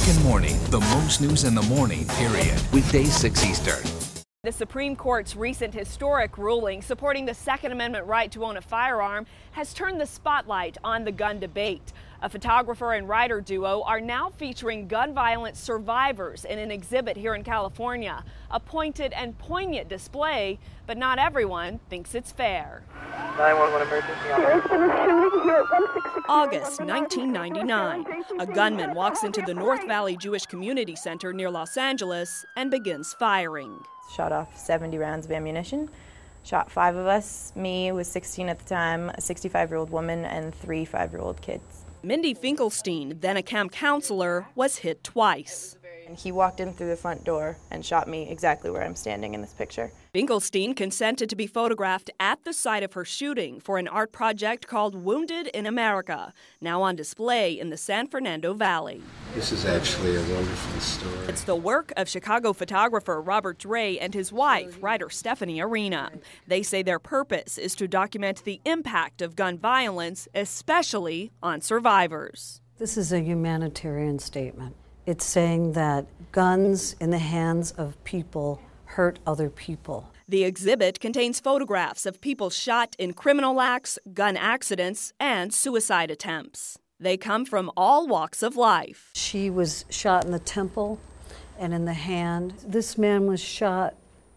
Beacon Morning, the most news in the morning, period. Weekdays 6 Eastern. The Supreme Court's recent historic ruling supporting the Second Amendment right to own a firearm has turned the spotlight on the gun debate. A photographer and writer duo are now featuring gun violence survivors in an exhibit here in California. A pointed and poignant display, but not everyone thinks it's fair. 911 emergency. August 1999. A gunman walks into the North Valley Jewish Community Center near Los Angeles and begins firing. Shot off 70 rounds of ammunition. Shot 5 of us. Me was 16 at the time, a 65-year-old woman, and 3 5-year-old kids. Mindy Finkelstein, then a camp counselor, was hit twice. And he walked in through the front door and shot me exactly where I'm standing in this picture. Finkelstein consented to be photographed at the site of her shooting for an art project called Wounded in America, now on display in the San Fernando Valley. This is actually a wonderful story. It's the work of Chicago photographer Robert Dre and his wife, writer Stephanie Arena. They say their purpose is to document the impact of gun violence, especially on survivors. This is a humanitarian statement. It's saying that guns in the hands of people hurt other people. The exhibit contains photographs of people shot in criminal acts, gun accidents, and suicide attempts. They come from all walks of life. She was shot in the temple and in the hand. This man was shot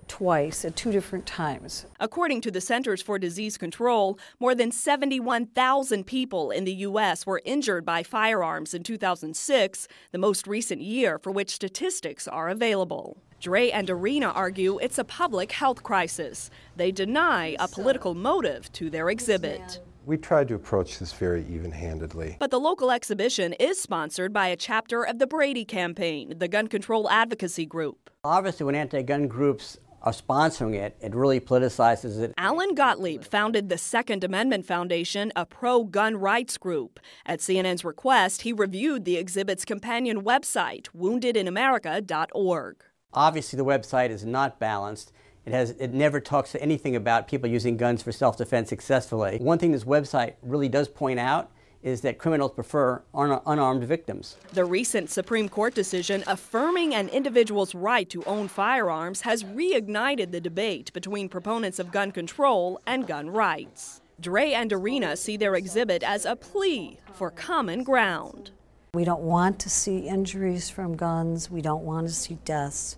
twice at 2 different times. According to the Centers for Disease Control, more than 71,000 people in the U.S. were injured by firearms in 2006, the most recent year for which statistics are available. Dre and Arena argue it's a public health crisis. They deny a political motive to their exhibit. We tried to approach this very even-handedly. But the local exhibition is sponsored by a chapter of the Brady Campaign, the gun control advocacy group. Obviously, when anti-gun groups are sponsoring it, it really politicizes it. Alan Gottlieb founded the Second Amendment Foundation, a pro-gun rights group. At CNN's request, he reviewed the exhibit's companion website, woundedinamerica.org. Obviously, the website is not balanced. It never talks anything about people using guns for self-defense successfully. One thing this website really does point out is that criminals prefer unarmed victims. The recent Supreme Court decision affirming an individual's right to own firearms has reignited the debate between proponents of gun control and gun rights. Dre and Arena see their exhibit as a plea for common ground. We don't want to see injuries from guns. We don't want to see deaths.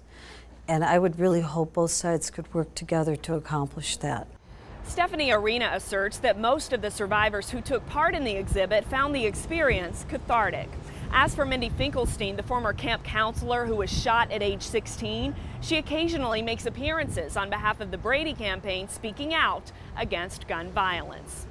And I would really hope both sides could work together to accomplish that. Stephanie Arena asserts that most of the survivors who took part in the exhibit found the experience cathartic. As for Mindy Finkelstein, the former camp counselor who was shot at age 16, she occasionally makes appearances on behalf of the Brady Campaign speaking out against gun violence.